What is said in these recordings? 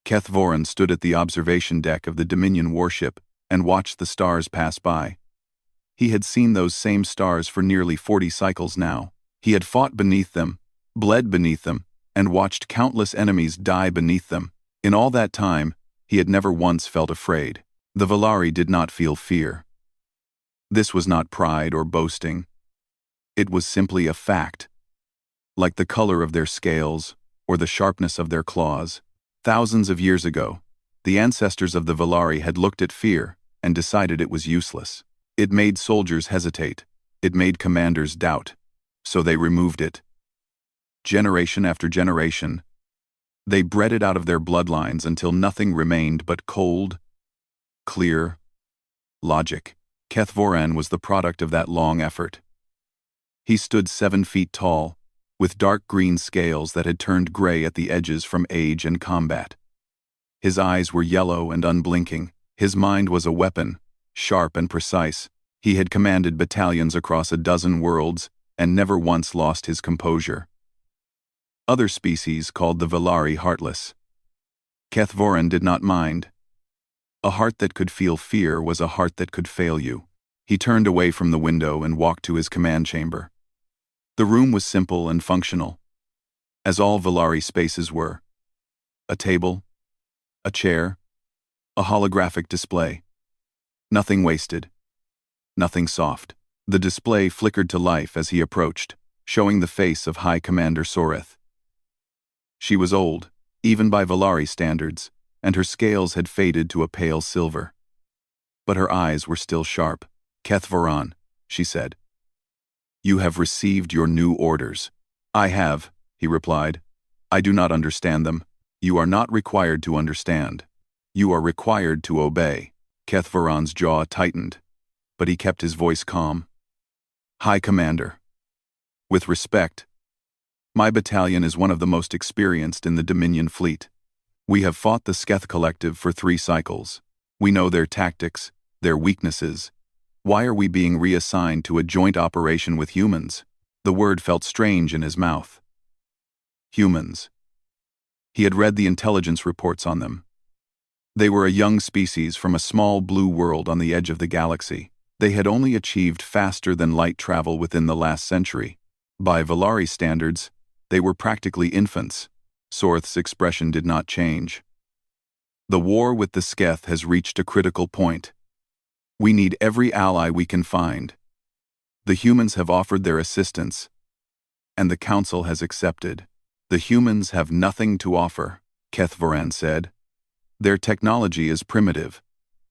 Keth Voran stood at the observation deck of the Dominion warship and watched the stars pass by. He had seen those same stars for nearly 40 cycles now. He had fought beneath them, bled beneath them, and watched countless enemies die beneath them. In all that time, he had never once felt afraid. The Valari did not feel fear. This was not pride or boasting. It was simply a fact. Like the color of their scales, or the sharpness of their claws. Thousands of years ago, the ancestors of the Valari had looked at fear and decided it was useless. It made soldiers hesitate. It made commanders doubt. So they removed it. Generation after generation, they bred it out of their bloodlines until nothing remained but cold, clear logic. Keth Voran was the product of that long effort. He stood 7 feet tall, with dark green scales that had turned gray at the edges from age and combat. His eyes were yellow and unblinking. His mind was a weapon, sharp and precise. He had commanded battalions across a dozen worlds and never once lost his composure. Other species called the Valari heartless. Keth Voran did not mind. A heart that could feel fear was a heart that could fail you. He turned away from the window and walked to his command chamber. The room was simple and functional, as all Valari spaces were. A table, a chair, a holographic display. Nothing wasted, nothing soft. The display flickered to life as he approached, showing the face of High Commander Soreth. She was old, even by Valari standards, and her scales had faded to a pale silver. But her eyes were still sharp. "Keth Voran," she said. "You have received your new orders." "I have," he replied. "I do not understand them." "You are not required to understand. You are required to obey." Keth Voran's jaw tightened, but he kept his voice calm. "High Commander, with respect, my battalion is one of the most experienced in the Dominion fleet. We have fought the Sketh Collective for 3 cycles. We know their tactics, their weaknesses. Why are we being reassigned to a joint operation with humans?" The word felt strange in his mouth. Humans. He had read the intelligence reports on them. They were a young species from a small blue world on the edge of the galaxy. They had only achieved faster-than-light travel within the last century. By Valari standards, they were practically infants. Soreth's expression did not change. "The war with the Sketh has reached a critical point. We need every ally we can find. The humans have offered their assistance, and the Council has accepted. The humans have nothing to offer," Keth Voran said. "Their technology is primitive.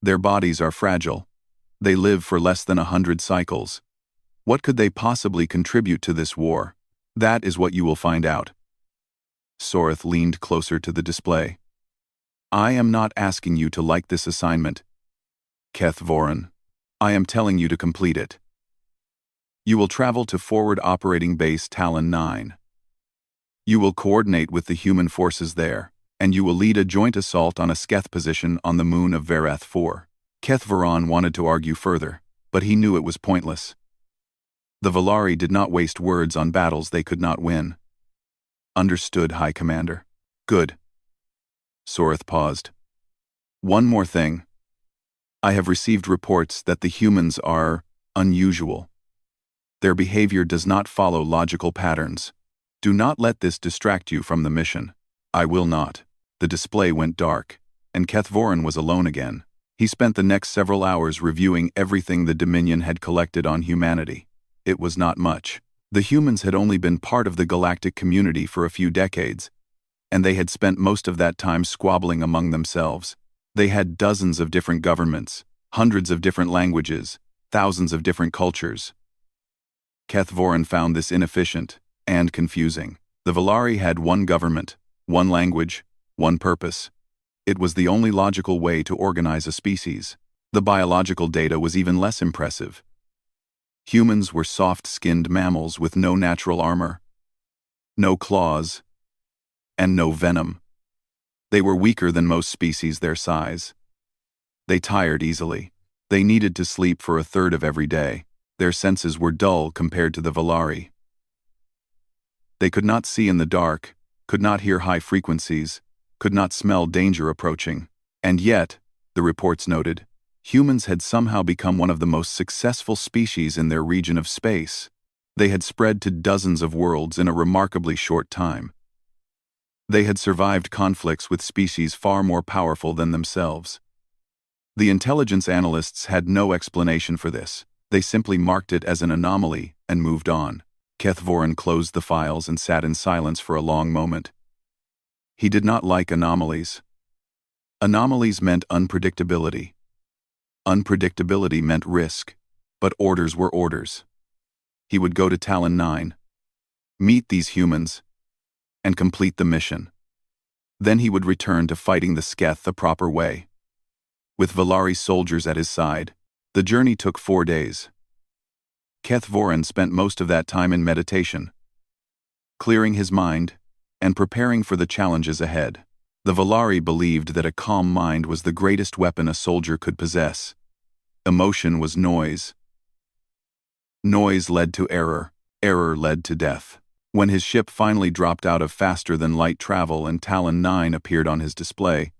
Their bodies are fragile. They live for less than 100 cycles. What could they possibly contribute to this war? That is what you will find out." Soreth leaned closer to the display. "I am not asking you to like this assignment, Keth Voran. I am telling you to complete it. You will travel to Forward Operating Base Talon 9. You will coordinate with the human forces there, and you will lead a joint assault on a Sketh position on the moon of Verath 4. Keth Voran wanted to argue further, but he knew it was pointless. The Valari did not waste words on battles they could not win. "Understood, High Commander." "Good." Soreth paused. "One more thing. I have received reports that the humans are unusual. Their behavior does not follow logical patterns. Do not let this distract you from the mission." "I will not." The display went dark, and Keth Voran was alone again. He spent the next several hours reviewing everything the Dominion had collected on humanity. It was not much. The humans had only been part of the galactic community for a few decades, and they had spent most of that time squabbling among themselves. They had dozens of different governments, hundreds of different languages, thousands of different cultures. Keth Voran found this inefficient and confusing. The Valari had one government, one language, one purpose. It was the only logical way to organize a species. The biological data was even less impressive. Humans were soft-skinned mammals with no natural armor, no claws, and no venom. They were weaker than most species their size. They tired easily. They needed to sleep for a third of every day. Their senses were dull compared to the Valari. They could not see in the dark, could not hear high frequencies, could not smell danger approaching. And yet, the reports noted, humans had somehow become one of the most successful species in their region of space. They had spread to dozens of worlds in a remarkably short time. They had survived conflicts with species far more powerful than themselves. The intelligence analysts had no explanation for this. They simply marked it as an anomaly and moved on. Kethvorin closed the files and sat in silence for a long moment. He did not like anomalies. Anomalies meant unpredictability. Unpredictability meant risk, but orders were orders. He would go to Talon 9, meet these humans, and complete the mission. Then he would return to fighting the Sketh the proper way. With Valari soldiers at his side, the journey took 4 days. Kethvorin spent most of that time in meditation, clearing his mind and preparing for the challenges ahead. The Valari believed that a calm mind was the greatest weapon a soldier could possess. Emotion was noise. Noise led to error. Error led to death. When his ship finally dropped out of faster-than-light travel and Talon 9 appeared on his display,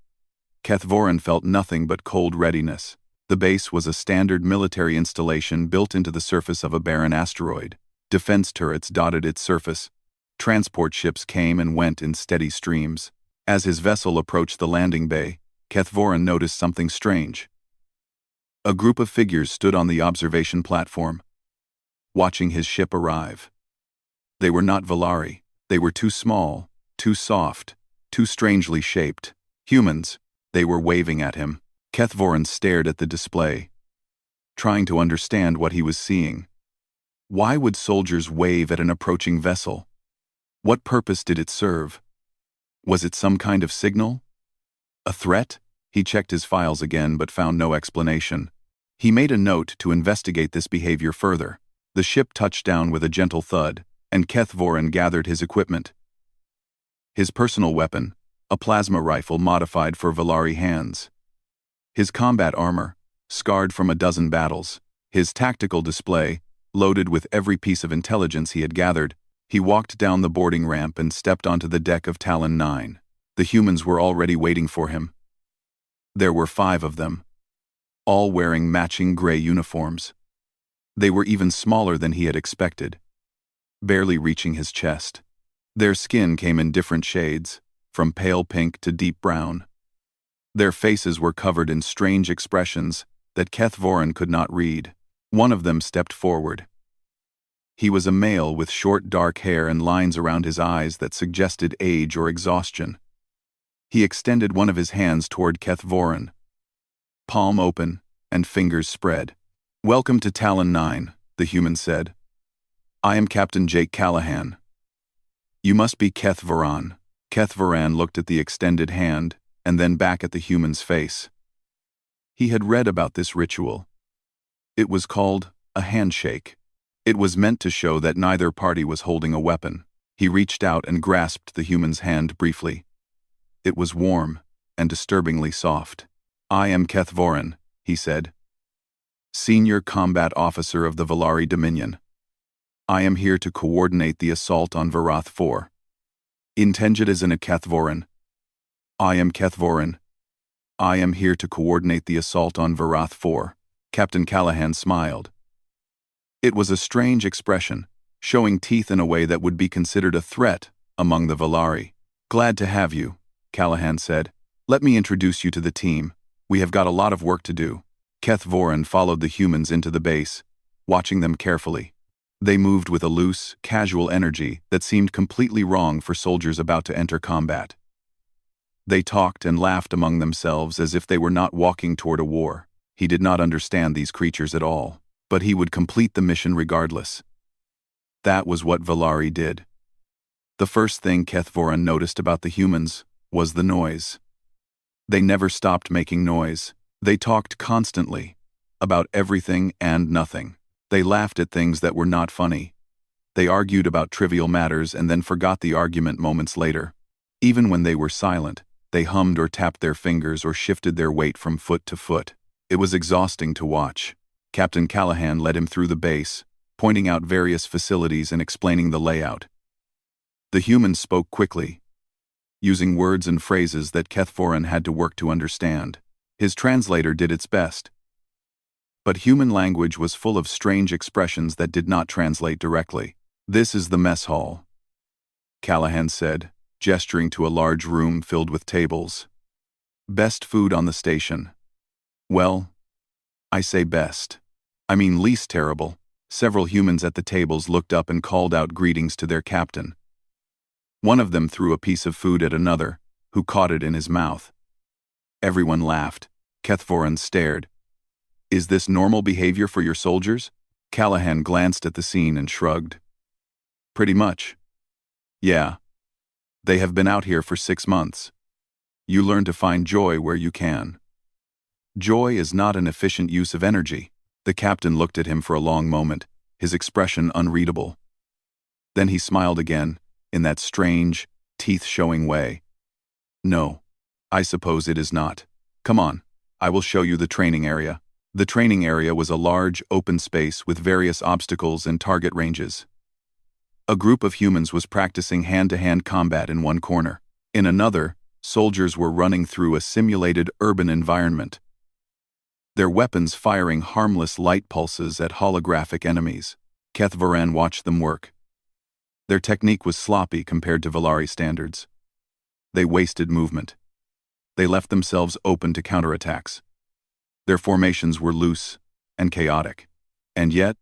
Kethvorin felt nothing but cold readiness. The base was a standard military installation built into the surface of a barren asteroid. Defense turrets dotted its surface. Transport ships came and went in steady streams. As his vessel approached the landing bay, Kethvorin noticed something strange. A group of figures stood on the observation platform, watching his ship arrive. They were not Valari. They were too small, too soft, too strangely shaped. Humans. They were waving at him. Kethvorin stared at the display, trying to understand what he was seeing. Why would soldiers wave at an approaching vessel? What purpose did it serve? Was it some kind of signal? A threat? He checked his files again but found no explanation. He made a note to investigate this behavior further. The ship touched down with a gentle thud, and Kethvorin gathered his equipment. His personal weapon, a plasma rifle modified for Valari hands. His combat armor, scarred from a dozen battles. His tactical display, loaded with every piece of intelligence he had gathered. He walked down the boarding ramp and stepped onto the deck of Talon 9. The humans were already waiting for him. There were 5 of them, all wearing matching gray uniforms. They were even smaller than he had expected, barely reaching his chest. Their skin came in different shades, from pale pink to deep brown. Their faces were covered in strange expressions that Kethvorin could not read. One of them stepped forward. He was a male with short dark hair and lines around his eyes that suggested age or exhaustion. He extended one of his hands toward Kethvorin, palm open and fingers spread. "Welcome to Talon 9, the human said. "I am Captain Jake Callahan. You must be Kethvorin." Kethvorin looked at the extended hand and then back at the human's face. He had read about this ritual. It was called a handshake. It was meant to show that neither party was holding a weapon. He reached out and grasped the human's hand briefly. It was warm and disturbingly soft. "I am Kethvorin," he said, "Senior Combat Officer of the Valari Dominion. I am here to coordinate the assault on Varath 4. Intended as in a Kethvorin. I am Kethvorin. I am here to coordinate the assault on Varath 4. Captain Callahan smiled. It was a strange expression, showing teeth in a way that would be considered a threat among the Valari. "Glad to have you," Callahan said. "Let me introduce you to the team. We have got a lot of work to do." Kethvorin followed the humans into the base, watching them carefully. They moved with a loose, casual energy that seemed completely wrong for soldiers about to enter combat. They talked and laughed among themselves as if they were not walking toward a war. He did not understand these creatures at all, but he would complete the mission regardless. That was what Valari did. The first thing Kethvorin noticed about the humans was the noise. They never stopped making noise. They talked constantly, about everything and nothing. They laughed at things that were not funny. They argued about trivial matters and then forgot the argument moments later. Even when they were silent, they hummed or tapped their fingers or shifted their weight from foot to foot. It was exhausting to watch. Captain Callahan led him through the base, pointing out various facilities and explaining the layout. The humans spoke quickly. using words and phrases that Kethvorin had to work to understand. His translator did its best. But human language was full of strange expressions that did not translate directly. "This is the mess hall," Callahan said, gesturing to a large room filled with tables. "Best food on the station." "Well, I say best. I mean least terrible." Several humans at the tables looked up and called out greetings to their captain. One of them threw a piece of food at another, who caught it in his mouth. Everyone laughed. Kethvorin stared. "Is this normal behavior for your soldiers?" Callahan glanced at the scene and shrugged. "Pretty much. Yeah. They have been out here for 6 months. You learn to find joy where you can." "Joy is not an efficient use of energy." The captain looked at him for a long moment, his expression unreadable. Then he smiled again, in that strange, teeth-showing way. "No, I suppose it is not. Come on, I will show you the training area." The training area was a large, open space with various obstacles and target ranges. A group of humans was practicing hand-to-hand combat in one corner. In another, soldiers were running through a simulated urban environment, their weapons firing harmless light pulses at holographic enemies. Kethvorin watched them work. Their technique was sloppy compared to Valari standards. They wasted movement. They left themselves open to counterattacks. Their formations were loose and chaotic. And yet,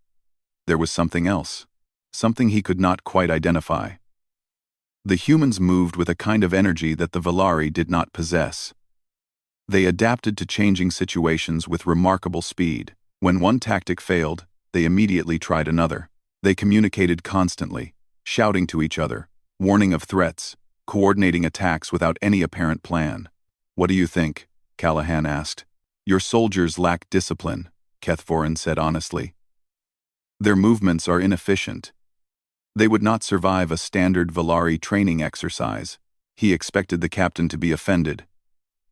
there was something else. Something he could not quite identify. The humans moved with a kind of energy that the Valari did not possess. They adapted to changing situations with remarkable speed. When one tactic failed, they immediately tried another. They communicated constantly, shouting to each other, warning of threats, coordinating attacks without any apparent plan. "What do you think?" Callahan asked. "Your soldiers lack discipline," Kethvorin said honestly. "Their movements are inefficient. They would not survive a standard Valari training exercise." He expected the captain to be offended.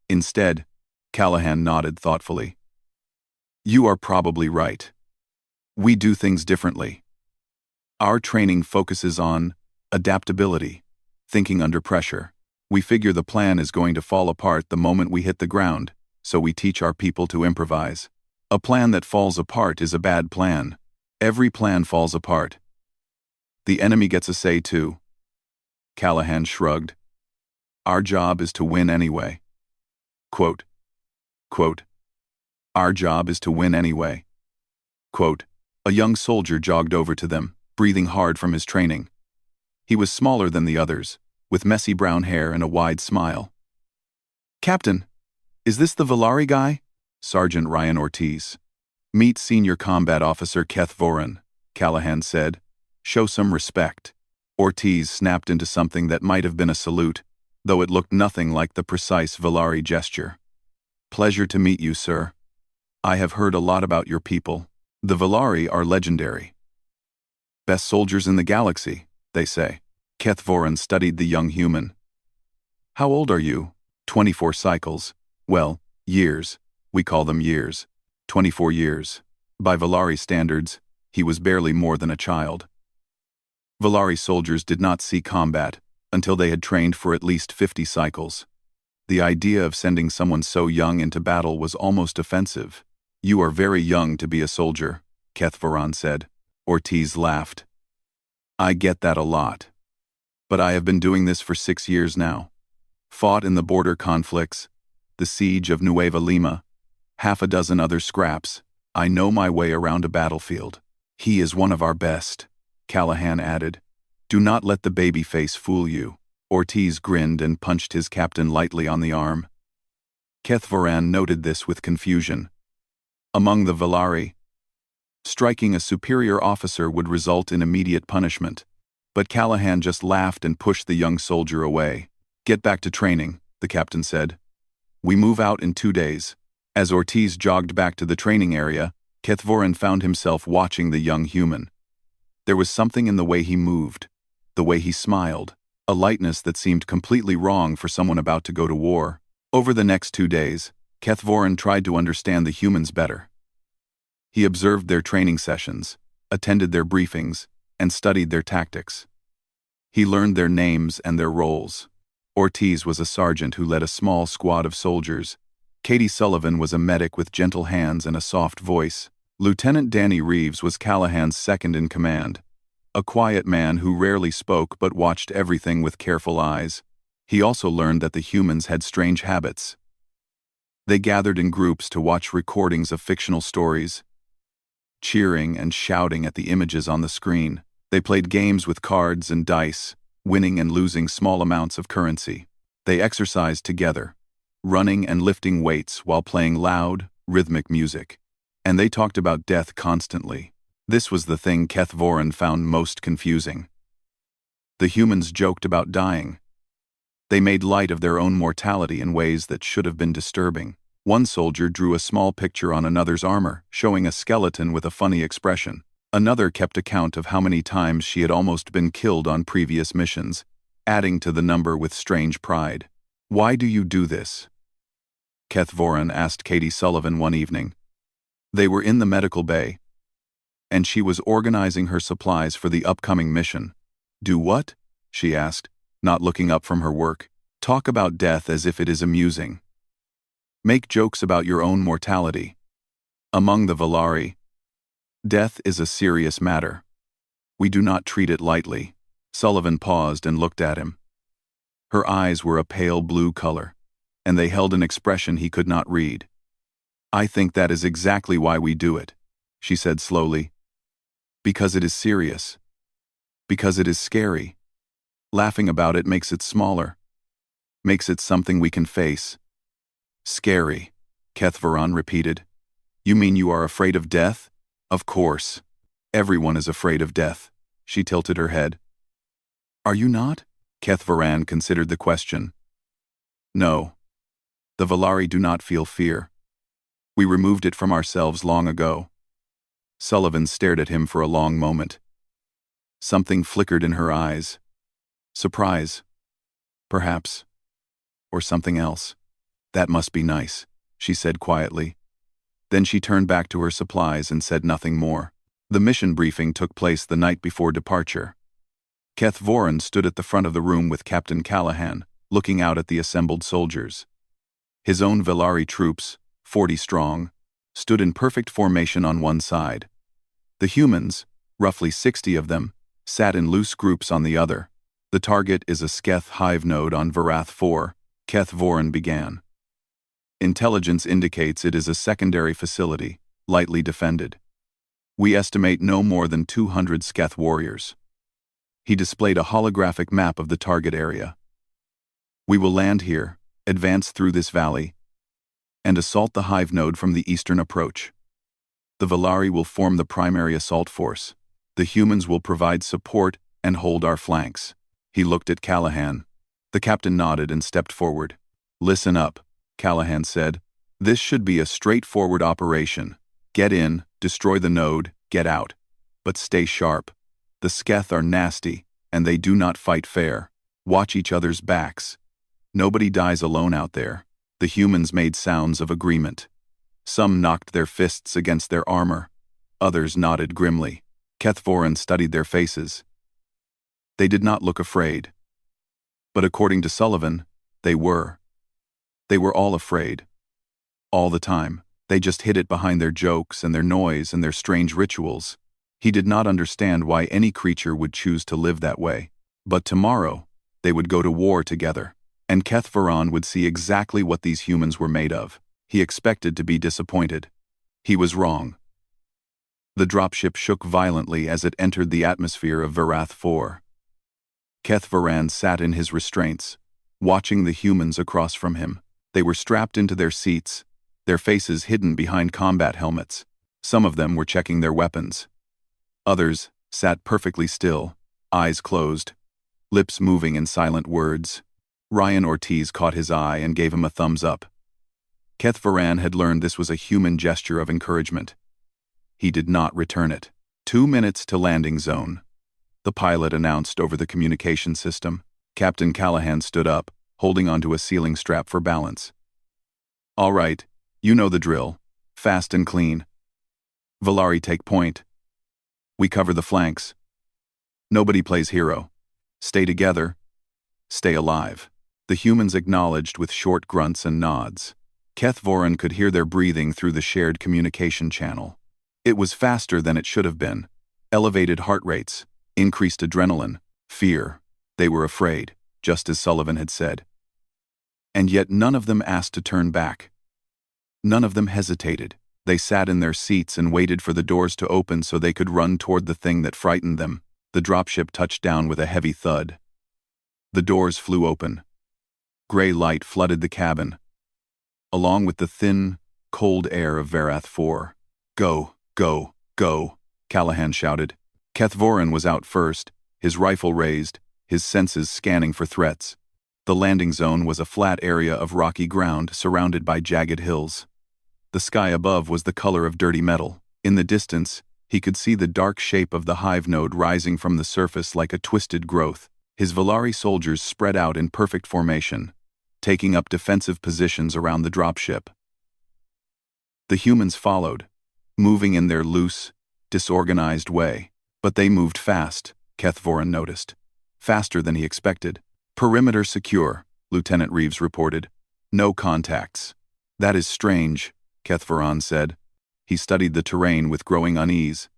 Instead, Callahan nodded thoughtfully. "You are probably right. We do things differently. Our training focuses on adaptability, thinking under pressure. We figure the plan is going to fall apart the moment we hit the ground, so we teach our people to improvise. A plan that falls apart is a bad plan. Every plan falls apart. The enemy gets a say too." Callahan shrugged. "Our job is to win anyway." Quote, quote, "Our job is to win anyway." Quote, a young soldier jogged over to them, breathing hard from his training. He was smaller than the others, with messy brown hair and a wide smile. "Captain, is this the Valari guy?" Sergeant Ryan Ortiz. "Meet Senior Combat Officer Kethvorin," Callahan said. "Show some respect." Ortiz snapped into something that might have been a salute, though it looked nothing like the precise Valari gesture. "Pleasure to meet you, sir. I have heard a lot about your people. The Valari are legendary. Best soldiers in the galaxy, they say." Kethvorin studied the young human. "How old are you?" 24 cycles. Well, years. We call them years. 24 years. By Valari standards, he was barely more than a child. Valari soldiers did not see combat until they had trained for at least 50 cycles. The idea of sending someone so young into battle was almost offensive. "You are very young to be a soldier," Kethvorin said. Ortiz laughed. "I get that a lot. But I have been doing this for 6 years now. Fought in the border conflicts, the siege of Nueva Lima, half a dozen other scraps. I know my way around a battlefield." "He is one of our best," Callahan added. "Do not let the baby face fool you." Ortiz grinned and punched his captain lightly on the arm. Kethvorin noted this with confusion. Among the Valari, striking a superior officer would result in immediate punishment. But Callahan just laughed and pushed the young soldier away. "Get back to training," the captain said. "We move out in 2 days." As Ortiz jogged back to the training area, Kethvorin found himself watching the young human. There was something in the way he moved, the way he smiled, a lightness that seemed completely wrong for someone about to go to war. Over the next 2 days, Kethvorin tried to understand the humans better. He observed their training sessions, attended their briefings, and studied their tactics. He learned their names and their roles. Ortiz was a sergeant who led a small squad of soldiers. Katie Sullivan was a medic with gentle hands and a soft voice. Lieutenant Danny Reeves was Callahan's second in command, a quiet man who rarely spoke but watched everything with careful eyes. He also learned that the humans had strange habits. They gathered in groups to watch recordings of fictional stories, cheering and shouting at the images on the screen. They played games with cards and dice, winning and losing small amounts of currency. They exercised together, running and lifting weights while playing loud, rhythmic music. And they talked about death constantly. This was the thing Keth Voran found most confusing. The humans joked about dying. They made light of their own mortality in ways that should have been disturbing. One soldier drew a small picture on another's armor, showing a skeleton with a funny expression. Another kept account of how many times she had almost been killed on previous missions, adding to the number with strange pride. "Why do you do this?" Keth Voran asked Katie Sullivan one evening. They were in the medical bay, and she was organizing her supplies for the upcoming mission. "Do what?" she asked, not looking up from her work. "Talk about death as if it is amusing. Make jokes about your own mortality. Among the Valari, death is a serious matter. We do not treat it lightly." Sullivan paused and looked at him. Her eyes were a pale blue color, and they held an expression he could not read. "I think that is exactly why we do it," she said slowly. "Because it is serious. Because it is scary. Laughing about it makes it smaller. Makes it something we can face." "Scary," Keth Voran repeated. "You mean you are afraid of death?" "Of course. Everyone is afraid of death." She tilted her head. "Are you not?" Keth Voran considered the question. "No. The Valari do not feel fear. We removed it from ourselves long ago." Sullivan stared at him for a long moment. Something flickered in her eyes. Surprise. Perhaps. Or something else. "That must be nice," she said quietly. Then she turned back to her supplies and said nothing more. The mission briefing took place the night before departure. Keth Voran stood at the front of the room with Captain Callahan, looking out at the assembled soldiers. His own Valari troops, 40 strong, stood in perfect formation on one side. The humans, roughly 60 of them, sat in loose groups on the other. "The target is a Sketh hive node on Varath 4, Keth Voran began. "Intelligence indicates it is a secondary facility, lightly defended. We estimate no more than 200 Sketh warriors." He displayed a holographic map of the target area. "We will land here, advance through this valley, and assault the hive node from the eastern approach. The Valari will form the primary assault force. The humans will provide support and hold our flanks." He looked at Callahan. The captain nodded and stepped forward. "Listen up," Callahan said. "This should be a straightforward operation. Get in, destroy the node, get out. But stay sharp. The Sketh are nasty, and they do not fight fair. Watch each other's backs. Nobody dies alone out there." The humans made sounds of agreement. Some knocked their fists against their armor. Others nodded grimly. Keth Voran studied their faces. They did not look afraid. But according to Sullivan, they were. They were all afraid. All the time. They just hid it behind their jokes and their noise and their strange rituals. He did not understand why any creature would choose to live that way. But tomorrow, they would go to war together, and Keth Voran would see exactly what these humans were made of. He expected to be disappointed. He was wrong. The dropship shook violently as it entered the atmosphere of Varath 4. Keth Voran sat in his restraints, watching the humans across from him. They were strapped into their seats, their faces hidden behind combat helmets. Some of them were checking their weapons. Others sat perfectly still, eyes closed, lips moving in silent words. Ryan Ortiz caught his eye and gave him a thumbs up. Keth Voran had learned this was a human gesture of encouragement. He did not return it. 2 minutes to landing zone, the pilot announced over the communication system. Captain Callahan stood up, holding onto a ceiling strap for balance. "All right, you know the drill. Fast and clean. Valari take point. We cover the flanks. Nobody plays hero. Stay together. Stay alive." The humans acknowledged with short grunts and nods. Keth Voran could hear their breathing through the shared communication channel. It was faster than it should have been. Elevated heart rates, increased adrenaline, fear. They were afraid, just as Sullivan had said. And yet none of them asked to turn back. None of them hesitated. They sat in their seats and waited for the doors to open so they could run toward the thing that frightened them. The dropship touched down with a heavy thud. The doors flew open. Gray light flooded the cabin, along with the thin, cold air of Varath 4. Go, go, go, Callahan shouted. Keth Voran was out first, his rifle raised, his senses scanning for threats. The landing zone was a flat area of rocky ground surrounded by jagged hills. The sky above was the color of dirty metal. In the distance, he could see the dark shape of the hive node rising from the surface like a twisted growth. His Volari soldiers spread out in perfect formation, taking up defensive positions around the dropship. The humans followed, moving in their loose, disorganized way. But they moved fast, Keth Voran noticed. Faster than he expected. Perimeter secure, Lieutenant Reeves reported. No contacts. That is strange, Keth Voran said. He studied the terrain with growing unease.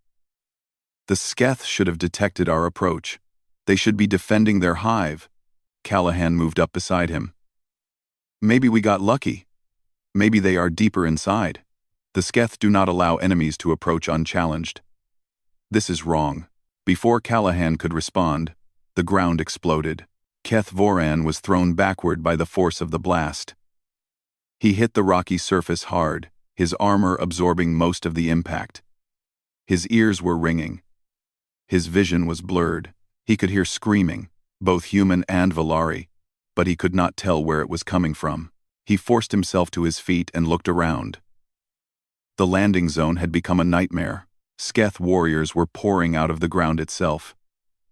The Sketh should have detected our approach. They should be defending their hive. Callahan moved up beside him. Maybe we got lucky. Maybe they are deeper inside. The Sketh do not allow enemies to approach unchallenged. This is wrong. Before Callahan could respond, the ground exploded. Keth Voran was thrown backward by the force of the blast. He hit the rocky surface hard, his armor absorbing most of the impact. His ears were ringing. His vision was blurred. He could hear screaming, both human and Volari, but he could not tell where it was coming from. He forced himself to his feet and looked around. The landing zone had become a nightmare. Sketh warriors were pouring out of the ground itself.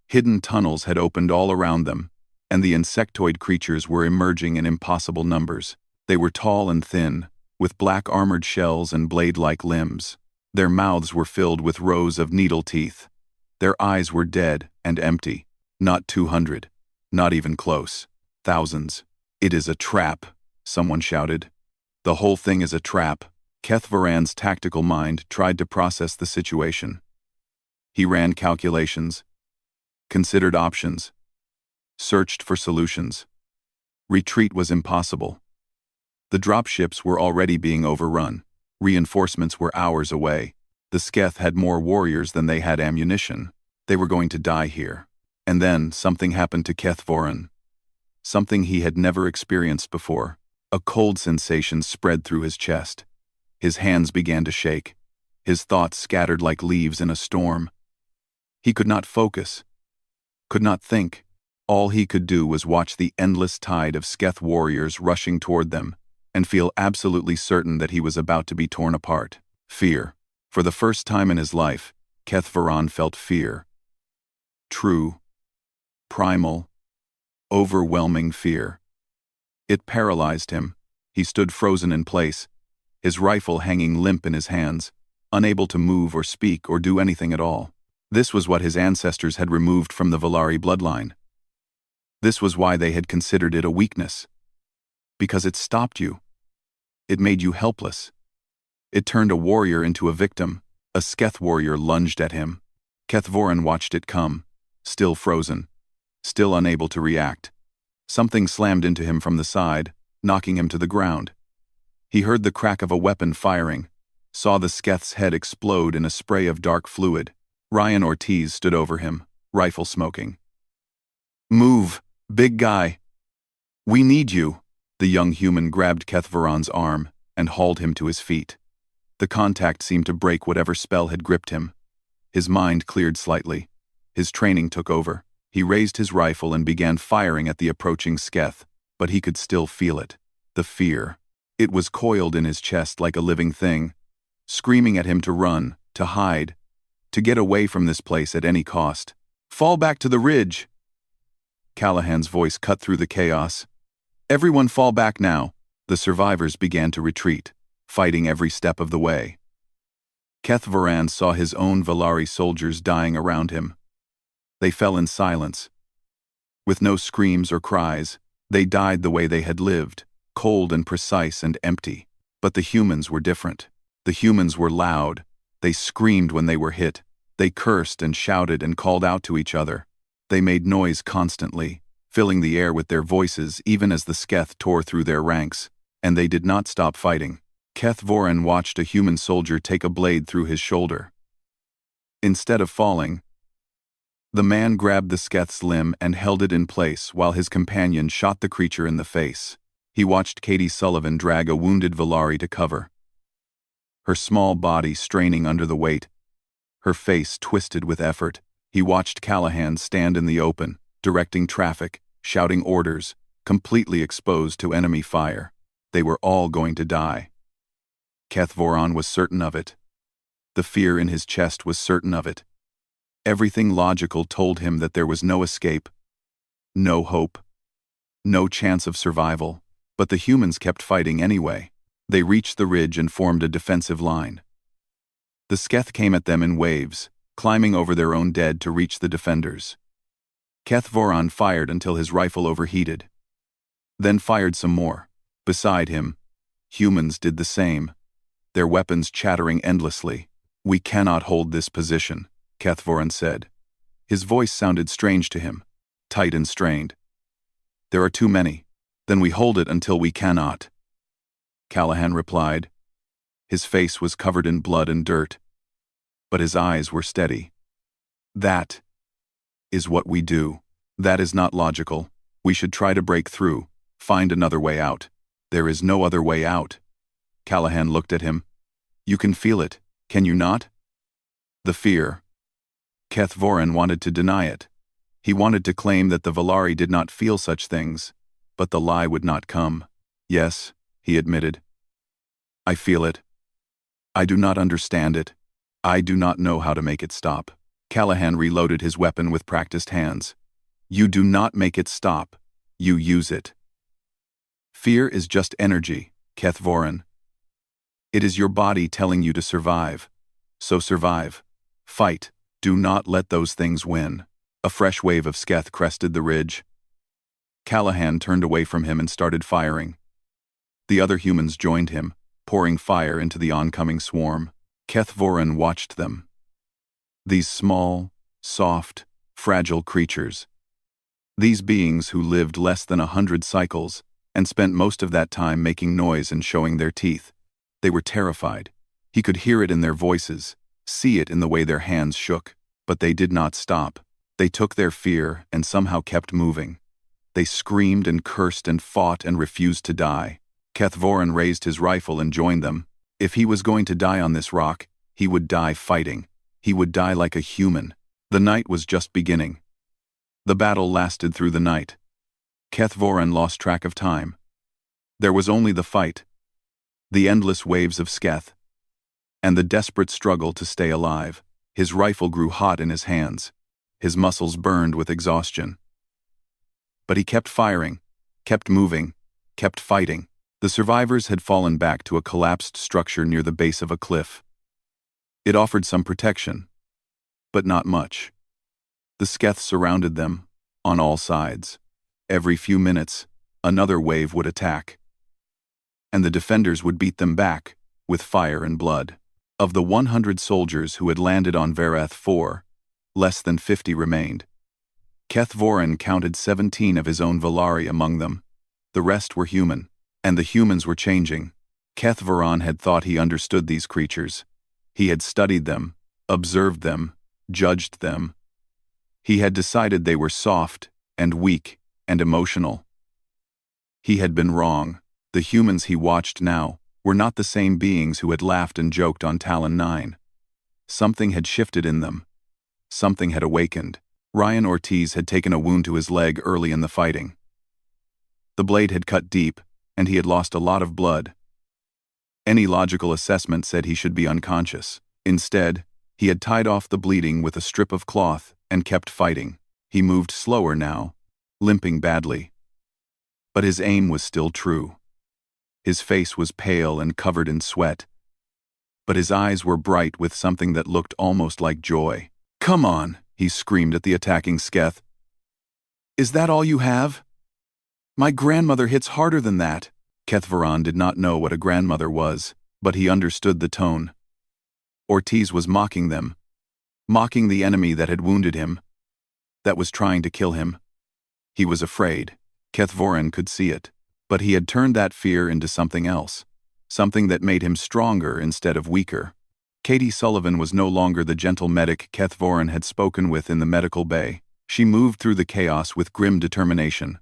Hidden tunnels had opened all around them, and the insectoid creatures were emerging in impossible numbers. They were tall and thin, with black armored shells and blade-like limbs. Their mouths were filled with rows of needle teeth. Their eyes were dead and empty. Not 200. Not even close. Thousands. It is a trap, someone shouted. The whole thing is a trap. Keth Voran's tactical mind tried to process the situation. He ran calculations, considered options, searched for solutions. Retreat was impossible. The dropships were already being overrun. Reinforcements were hours away. The Sketh had more warriors than they had ammunition. They were going to die here. And then something happened to Keth Voran. Something he had never experienced before. A cold sensation spread through his chest. His hands began to shake. His thoughts scattered like leaves in a storm. He could not focus, could not think. All he could do was watch the endless tide of Sketh warriors rushing toward them, and feel absolutely certain that he was about to be torn apart. Fear. For the first time in his life, Keth Voran felt fear. True, primal, overwhelming fear. It paralyzed him. He stood frozen in place, his rifle hanging limp in his hands, unable to move or speak or do anything at all. This was what his ancestors had removed from the Volari bloodline. This was why they had considered it a weakness. Because it stopped you. It made you helpless. It turned a warrior into a victim. A Sketh warrior lunged at him. Keth Voran watched it come, still frozen, still unable to react. Something slammed into him from the side, knocking him to the ground. He heard the crack of a weapon firing, saw the Sketh's head explode in a spray of dark fluid. Ryan Ortiz stood over him, rifle smoking. Move, big guy. We need you. The young human grabbed Keth Voran's arm and hauled him to his feet. The contact seemed to break whatever spell had gripped him. His mind cleared slightly. His training took over. He raised his rifle and began firing at the approaching Sketh, but he could still feel it. The fear. It was coiled in his chest like a living thing, screaming at him to run, to hide, to get away from this place at any cost. Fall back to the ridge. Callahan's voice cut through the chaos. Everyone fall back now. The survivors began to retreat, fighting every step of the way. Keth Voran saw his own Volari soldiers dying around him. They fell in silence. With no screams or cries, They died the way they had lived, cold and precise and empty. But the humans were different. The humans were loud. They screamed when they were hit. They cursed and shouted and called out to each other. They made noise constantly, filling the air with their voices even as the Sketh tore through their ranks, and they did not stop fighting. Keth Voran watched a human soldier take a blade through his shoulder. Instead of falling, the man grabbed the Sketh's limb and held it in place while his companion shot the creature in the face. He watched Katie Sullivan drag a wounded Valari to cover, her small body straining under the weight, her face twisted with effort. He watched Callahan stand in the open, directing traffic, shouting orders, completely exposed to enemy fire. They were all going to die. Keth Voran was certain of it. The fear in his chest was certain of it. Everything logical told him that there was no escape, no hope, no chance of survival. But the humans kept fighting anyway. They reached the ridge and formed a defensive line. The Sketh came at them in waves, climbing over their own dead to reach the defenders. Keth Voran fired until his rifle overheated, then fired some more. Beside him, humans did the same, their weapons chattering endlessly. "We cannot hold this position," Keth Voran said. His voice sounded strange to him, tight and strained. "There are too many. Then we hold it until we cannot," Callahan replied. His face was covered in blood and dirt, but his eyes were steady. "That is what we do. That is not logical. We should try to break through, find another way out." "There is no other way out." Callahan looked at him. "You can feel it, can you not?" The fear. Keth Voran wanted to deny it. He wanted to claim that the Valari did not feel such things, but the lie would not come. "Yes," he admitted. "I feel it. I do not understand it. I do not know how to make it stop." Callahan reloaded his weapon with practiced hands. "You do not make it stop. You use it. Fear is just energy, Keth Voran. It is your body telling you to survive. So survive. Fight. Do not let those things win." A fresh wave of Sketh crested the ridge. Callahan turned away from him and started firing. The other humans joined him, pouring fire into the oncoming swarm. Keth Voran watched them. These small, soft, fragile creatures. These beings who lived less than 100 cycles and spent most of that time making noise and showing their teeth. They were terrified. He could hear it in their voices, see it in the way their hands shook, but they did not stop. They took their fear and somehow kept moving. They screamed and cursed and fought and refused to die. Keth Voran raised his rifle and joined them. If he was going to die on this rock, he would die fighting. He would die like a human. The night was just beginning. The battle lasted through the night. Keth Voran lost track of time. There was only the fight, the endless waves of Sketh, and the desperate struggle to stay alive. His rifle grew hot in his hands. His muscles burned with exhaustion. But he kept firing, kept moving, kept fighting. The survivors had fallen back to a collapsed structure near the base of a cliff. It offered some protection, but not much. The Sketh surrounded them, on all sides. Every few minutes, another wave would attack, and the defenders would beat them back, with fire and blood. Of the 100 soldiers who had landed on Vareth IV, less than 50 remained. Keth Voran counted 17 of his own Valari among them. The rest were human, and the humans were changing. Keth Voran had thought he understood these creatures. He had studied them, observed them, judged them. He had decided they were soft and weak and emotional. He had been wrong. The humans he watched now were not the same beings who had laughed and joked on Talon 9. Something had shifted in them. Something had awakened. Ryan Ortiz had taken a wound to his leg early in the fighting. The blade had cut deep, and he had lost a lot of blood. Any logical assessment said he should be unconscious. Instead, he had tied off the bleeding with a strip of cloth and kept fighting. He moved slower now, limping badly. But his aim was still true. His face was pale and covered in sweat, but his eyes were bright with something that looked almost like joy. "Come on," he screamed at the attacking Sketh. "Is that all you have? My grandmother hits harder than that. Kethvaran did not know what a grandmother was, but he understood the tone. Ortiz was mocking them. Mocking the enemy that had wounded him. That was trying to kill him. He was afraid. Kethvaran could see it. But he had turned that fear into something else. Something that made him stronger instead of weaker. Katie Sullivan was no longer the gentle medic Kethvaran had spoken with in the medical bay. She moved through the chaos with grim determination,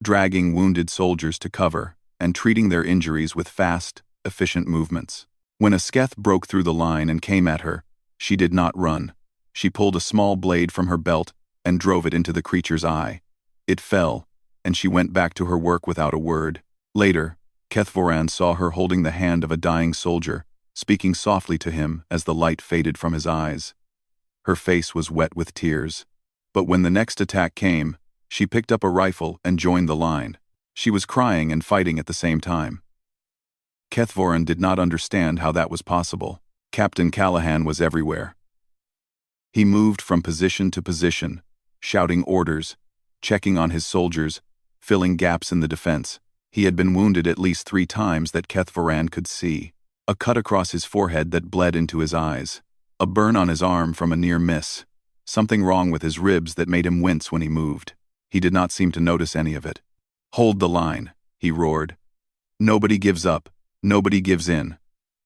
dragging wounded soldiers to cover and treating their injuries with fast, efficient movements. When a Sketh broke through the line and came at her, she did not run. She pulled a small blade from her belt and drove it into the creature's eye. It fell, and she went back to her work without a word. Later, Kethvaran saw her holding the hand of a dying soldier, speaking softly to him as the light faded from his eyes. Her face was wet with tears. But when the next attack came, she picked up a rifle and joined the line. She was crying and fighting at the same time. Kethvaran did not understand how that was possible. Captain Callahan was everywhere. He moved from position to position, shouting orders, checking on his soldiers, filling gaps in the defense. He had been wounded at least 3 times that Kethvaran could see. A cut across his forehead that bled into his eyes. A burn on his arm from a near miss. Something wrong with his ribs that made him wince when he moved. He did not seem to notice any of it. "Hold the line," he roared. "Nobody gives up. Nobody gives in.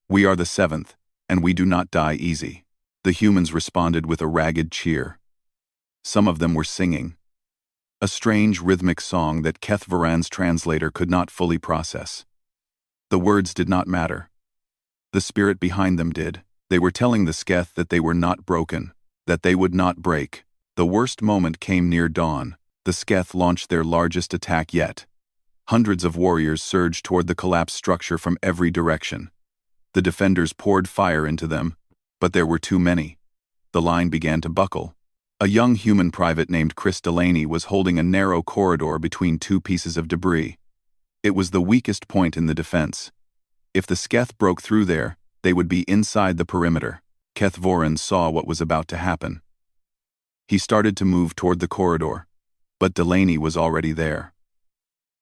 We are the 7th, and we do not die easy." The humans responded with a ragged cheer. Some of them were singing. A strange rhythmic song that Kethvaran's translator could not fully process. The words did not matter. The spirit behind them did. They were telling the Sketh that they were not broken, that they would not break. The worst moment came near dawn. The Sketh launched their largest attack yet. Hundreds of warriors surged toward the collapsed structure from every direction. The defenders poured fire into them, but there were too many. The line began to buckle. A young human private named Chris Delaney was holding a narrow corridor between 2 pieces of debris. It was the weakest point in the defense. If the Sketh broke through there, they would be inside the perimeter. Kethvaran saw what was about to happen. He started to move toward the corridor, but Delaney was already there.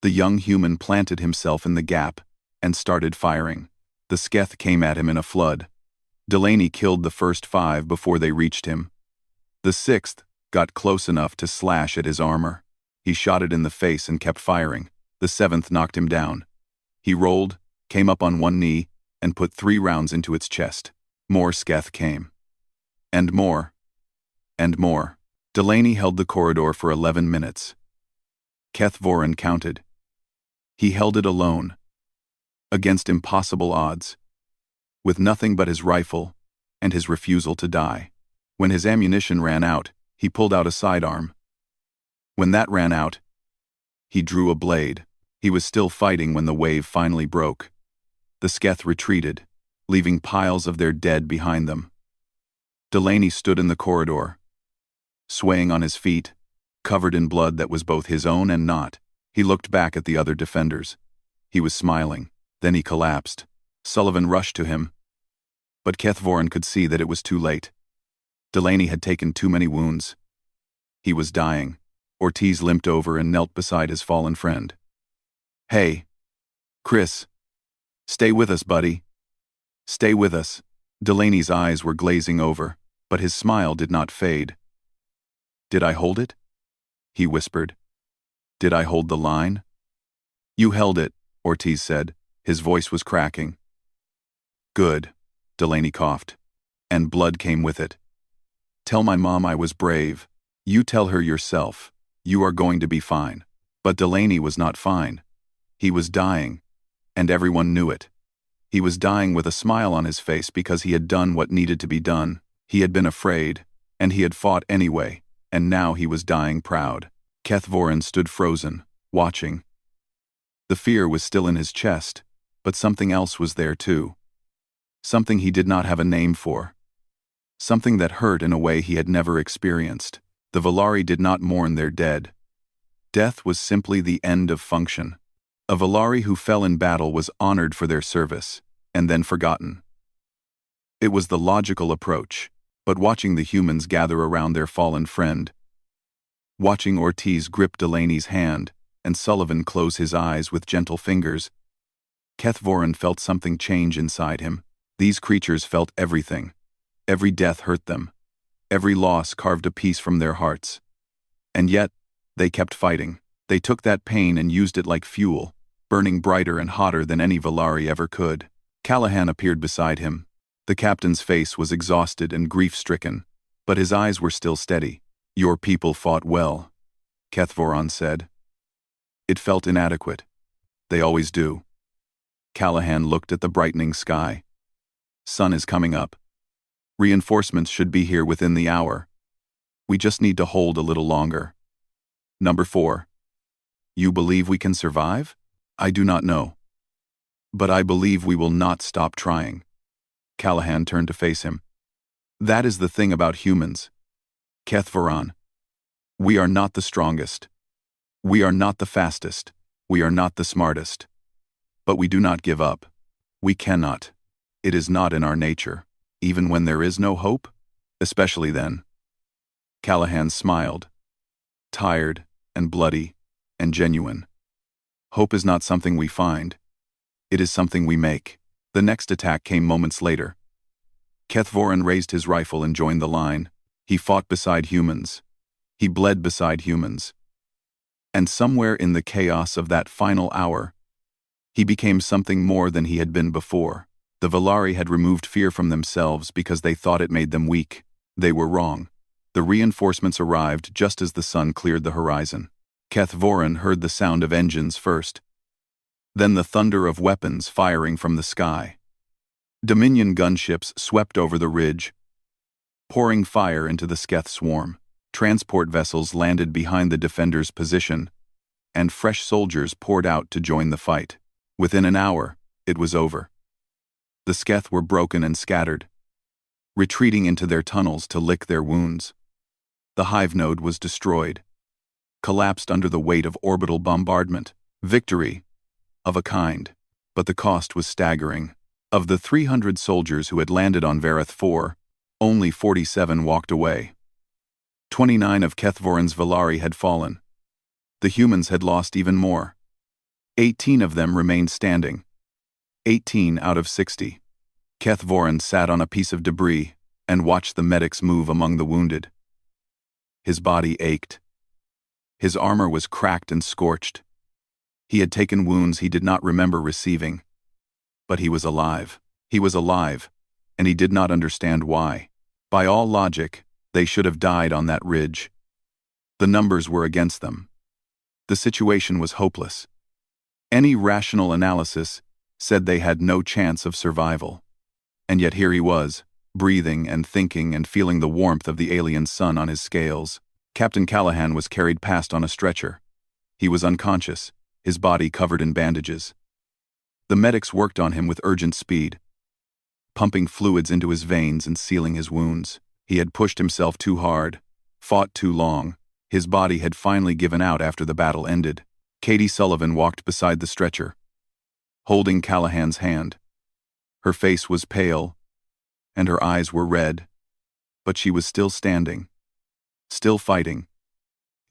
The young human planted himself in the gap and started firing. The Sketh came at him in a flood. Delaney killed the first 5 before they reached him. The 6th got close enough to slash at his armor. He shot it in the face and kept firing. The 7th knocked him down. He rolled, came up on one knee, and put 3 rounds into its chest. More Sketh came. And more. And more. Delaney held the corridor for 11 minutes. Kethvaran counted. He held it alone. Against impossible odds. With nothing but his rifle and his refusal to die. When his ammunition ran out, he pulled out a sidearm. When that ran out, he drew a blade. He was still fighting when the wave finally broke. The Sketh retreated, leaving piles of their dead behind them. Delaney stood in the corridor, swaying on his feet, covered in blood that was both his own and not. He looked back at the other defenders. He was smiling. Then he collapsed. Sullivan rushed to him, but Kethvaran could see that it was too late. Delaney had taken too many wounds. He was dying. Ortiz limped over and knelt beside his fallen friend. "Hey, Chris. Stay with us, buddy. Stay with us." Delaney's eyes were glazing over, but his smile did not fade. "Did I hold it?" he whispered. "Did I hold the line?" "You held it," Ortiz said. His voice was cracking. "Good," Delaney coughed. "And blood came with it. Tell my mom I was brave. You tell her yourself. You are going to be fine." But Delaney was not fine. He was dying, and everyone knew it. He was dying with a smile on his face because he had done what needed to be done. He had been afraid, and he had fought anyway, and now he was dying proud. Kethvaran stood frozen, watching. The fear was still in his chest, but something else was there too. Something he did not have a name for. Something that hurt in a way he had never experienced. The Valari did not mourn their dead. Death was simply the end of function. A Valari who fell in battle was honored for their service, and then forgotten. It was the logical approach, but watching the humans gather around their fallen friend, watching Ortiz grip Delaney's hand, and Sullivan close his eyes with gentle fingers. Kethvoran felt something change inside him. These creatures felt everything. Every death hurt them. Every loss carved a piece from their hearts. And yet, they kept fighting. They took that pain and used it like fuel, burning brighter and hotter than any Valari ever could. Callahan appeared beside him. The captain's face was exhausted and grief-stricken, but his eyes were still steady. "Your people fought well," Kethvoran said. "It felt inadequate. They always do." Callahan looked at the brightening sky. "Sun is coming up. Reinforcements should be here within the hour. We just need to hold a little longer." Number 4. "You believe we can survive?" "I do not know. But I believe we will not stop trying." Callahan turned to face him. "That is the thing about humans, Kethvoran. We are not the strongest. We are not the fastest. We are not the smartest. But we do not give up. We cannot. It is not in our nature, even when there is no hope, especially then." Callahan smiled, tired and bloody and genuine. "Hope is not something we find. It is something we make." The next attack came moments later. Kethvoran raised his rifle and joined the line. He fought beside humans. He bled beside humans. And somewhere in the chaos of that final hour, he became something more than he had been before. The Valari had removed fear from themselves because they thought it made them weak. They were wrong. The reinforcements arrived just as the sun cleared the horizon. Kethvoran heard the sound of engines first, then the thunder of weapons firing from the sky. Dominion gunships swept over the ridge, pouring fire into the Sketh swarm. Transport vessels landed behind the defenders' position, and fresh soldiers poured out to join the fight. Within an hour, it was over. The Sketh were broken and scattered, retreating into their tunnels to lick their wounds. The hive node was destroyed, collapsed under the weight of orbital bombardment. Victory, of a kind, but the cost was staggering. Of the 300 soldiers who had landed on Vareth 4, only 47 walked away. 29 of Kethvoran's Valari had fallen. The humans had lost even more. 18 of them remained standing. 18 out of 60. Kethvoran sat on a piece of debris and watched the medics move among the wounded. His body ached. His armor was cracked and scorched. He had taken wounds he did not remember receiving. But he was alive. He was alive, and he did not understand why. By all logic, they should have died on that ridge. The numbers were against them. The situation was hopeless. Any rational analysis said they had no chance of survival. And yet here he was, breathing and thinking and feeling the warmth of the alien sun on his scales. Captain Callahan was carried past on a stretcher. He was unconscious, his body covered in bandages. The medics worked on him with urgent speed, pumping fluids into his veins and sealing his wounds. He had pushed himself too hard, fought too long. His body had finally given out after the battle ended. Katie Sullivan walked beside the stretcher, holding Callahan's hand. Her face was pale, and her eyes were red, but she was still standing, still fighting,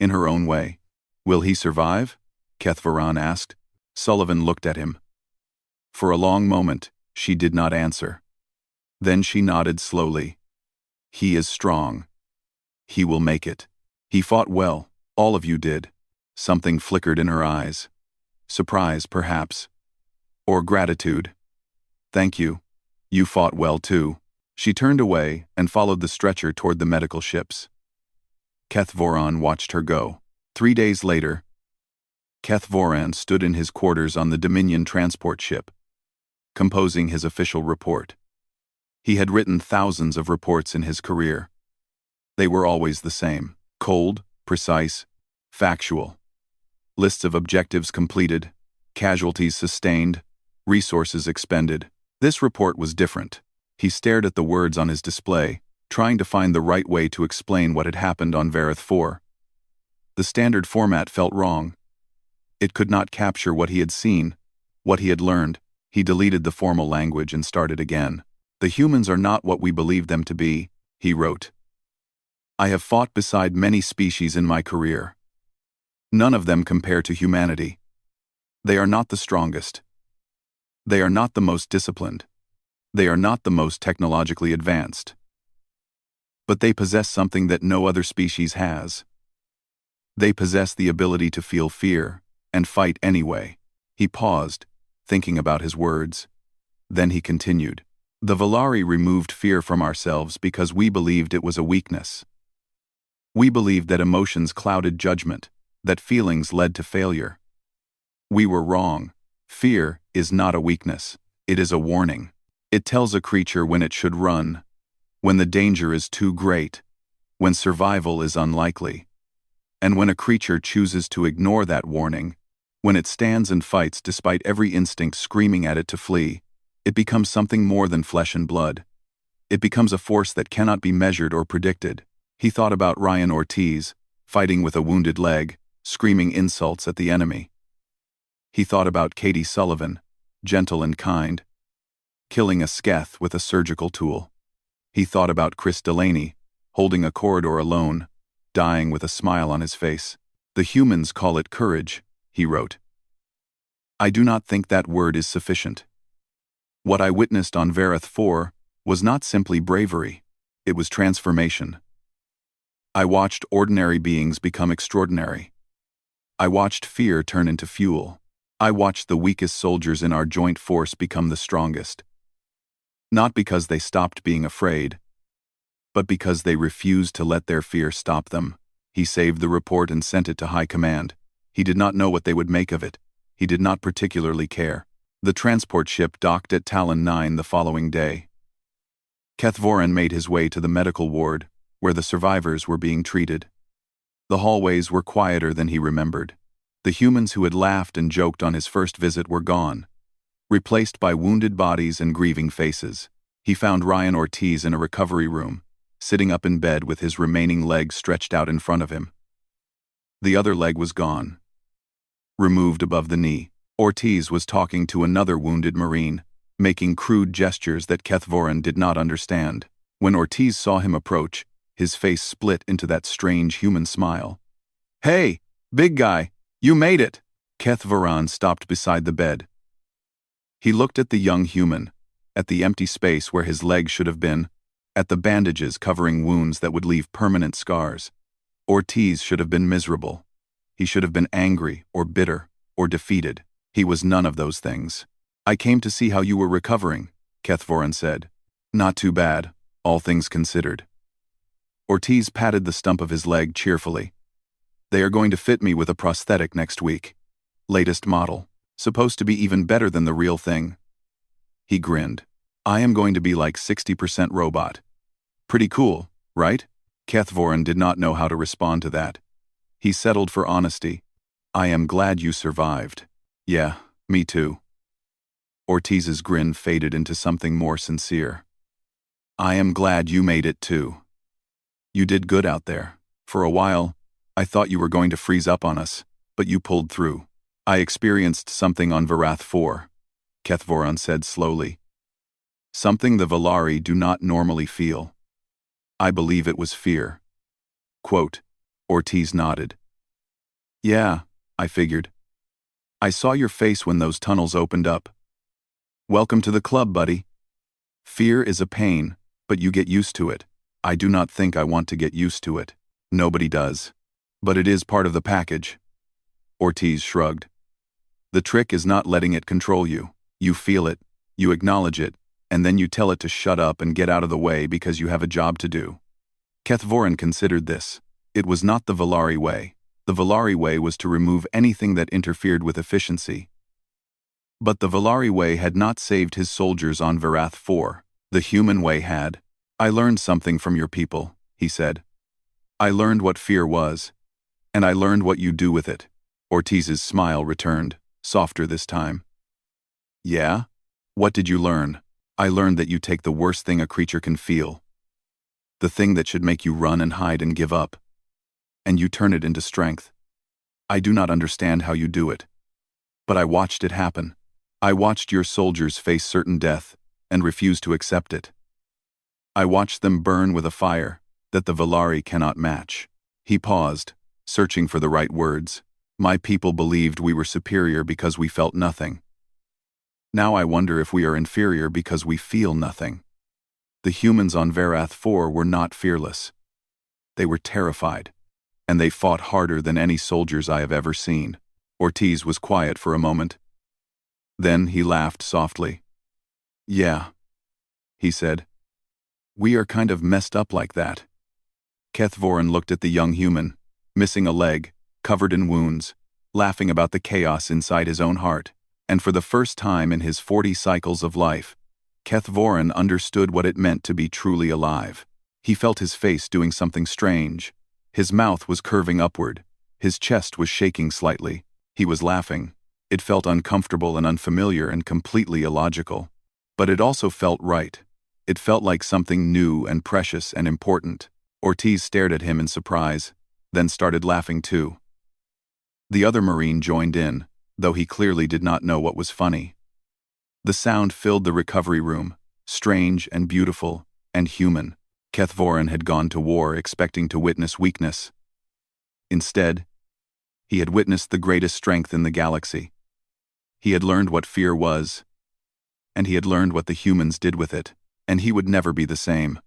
in her own way. "Will he survive?" Kethvoran asked. Sullivan looked at him. For a long moment, she did not answer. Then she nodded slowly. "He is strong. He will make it. He fought well, all of you did." Something flickered in her eyes. Surprise, perhaps. Or gratitude. "Thank you. You fought well too." She turned away and followed the stretcher toward the medical ships. Kethvoran watched her go. 3 days later, Kethvoran stood in his quarters on the Dominion transport ship, composing his official report. He had written thousands of reports in his career. They were always the same: cold, precise, factual. Lists of objectives completed, casualties sustained, resources expended. This report was different. He stared at the words on his display, trying to find the right way to explain what had happened on Vareth 4. The standard format felt wrong. It could not capture what he had seen, what he had learned. He deleted the formal language and started again. "The humans are not what we believe them to be," he wrote. "I have fought beside many species in my career. None of them compare to humanity. They are not the strongest. They are not the most disciplined. They are not the most technologically advanced. But they possess something that no other species has. They possess the ability to feel fear and fight anyway. He paused, thinking about his words. Then he continued. The Valari removed fear from ourselves because we believed it was a weakness. We believed that emotions clouded judgment, that feelings led to failure. We were wrong. Fear is not a weakness. It is a warning. It tells a creature when it should run, when the danger is too great, when survival is unlikely. And when a creature chooses to ignore that warning, when it stands and fights despite every instinct screaming at it to flee, it becomes something more than flesh and blood. It becomes a force that cannot be measured or predicted. He thought about Ryan Ortiz, fighting with a wounded leg, screaming insults at the enemy. He thought about Katie Sullivan, gentle and kind, killing a sketh with a surgical tool. He thought about Chris Delaney, holding a corridor alone, dying with a smile on his face. The humans call it courage, he wrote. I do not think that word is sufficient. What I witnessed on Vareth 4 was not simply bravery, it was transformation. I watched ordinary beings become extraordinary. I watched fear turn into fuel. I watched the weakest soldiers in our joint force become the strongest. Not because they stopped being afraid, but because they refused to let their fear stop them. He saved the report and sent it to High Command. He did not know what they would make of it. He did not particularly care. The transport ship docked at Talon 9 the following day. Kethvoran made his way to the medical ward, where the survivors were being treated. The hallways were quieter than he remembered. The humans who had laughed and joked on his first visit were gone, replaced by wounded bodies and grieving faces. He found Ryan Ortiz in a recovery room, sitting up in bed with his remaining leg stretched out in front of him. The other leg was gone, removed above the knee. Ortiz was talking to another wounded Marine, making crude gestures that Kethvoran did not understand. When Ortiz saw him approach, his face split into that strange human smile. Hey, big guy, you made it! Kethvoran stopped beside the bed. He looked at the young human, at the empty space where his leg should have been, at the bandages covering wounds that would leave permanent scars. Ortiz should have been miserable. He should have been angry or bitter or defeated. He was none of those things. I came to see how you were recovering, Kethvoran said. Not too bad, all things considered. Ortiz patted the stump of his leg cheerfully. They are going to fit me with a prosthetic next week. Latest model. Supposed to be even better than the real thing. He grinned. I am going to be like 60% robot. Pretty cool, right? Kethvoran did not know how to respond to that. He settled for honesty. I am glad you survived. Yeah, me too. Ortiz's grin faded into something more sincere. I am glad you made it too. You did good out there. For a while, I thought you were going to freeze up on us, but you pulled through. I experienced something on Varath 4, Kethvoran said slowly. Something the Valari do not normally feel. I believe it was fear. Quote, Ortiz nodded. Yeah, I figured. I saw your face when those tunnels opened up. Welcome to the club, buddy. Fear is a pain, but you get used to it. I do not think I want to get used to it. Nobody does. But it is part of the package. Ortiz shrugged. The trick is not letting it control you. You feel it, you acknowledge it, and then you tell it to shut up and get out of the way because you have a job to do. Kethvoran considered this. It was not the Valari way. The Valari way was to remove anything that interfered with efficiency. But the Valari way had not saved his soldiers on Varath 4. The human way had. I learned something from your people, he said. I learned what fear was, and I learned what you do with it. Ortiz's smile returned, softer this time. Yeah? What did you learn? I learned that you take the worst thing a creature can feel. The thing that should make you run and hide and give up. And you turn it into strength. I do not understand how you do it. But I watched it happen. I watched your soldiers face certain death and refuse to accept it. I watched them burn with a fire that the Valari cannot match. He paused, searching for the right words. My people believed we were superior because we felt nothing. Now I wonder if we are inferior because we feel nothing. The humans on Varath 4 were not fearless. They were terrified, and they fought harder than any soldiers I have ever seen. Ortiz was quiet for a moment. Then he laughed softly. Yeah, he said. We are kind of messed up like that. Kethvorin looked at the young human, missing a leg, covered in wounds, laughing about the chaos inside his own heart, and for the first time in his 40 cycles of life, Kethvorin understood what it meant to be truly alive. He felt his face doing something strange. His mouth was curving upward. His chest was shaking slightly. He was laughing. It felt uncomfortable and unfamiliar and completely illogical. But it also felt right. It felt like something new and precious and important. Ortiz stared at him in surprise, then started laughing too. The other Marine joined in, though he clearly did not know what was funny. The sound filled the recovery room, strange and beautiful and human. Kethvorin had gone to war expecting to witness weakness. Instead, he had witnessed the greatest strength in the galaxy. He had learned what fear was, and he had learned what the humans did with it, and he would never be the same.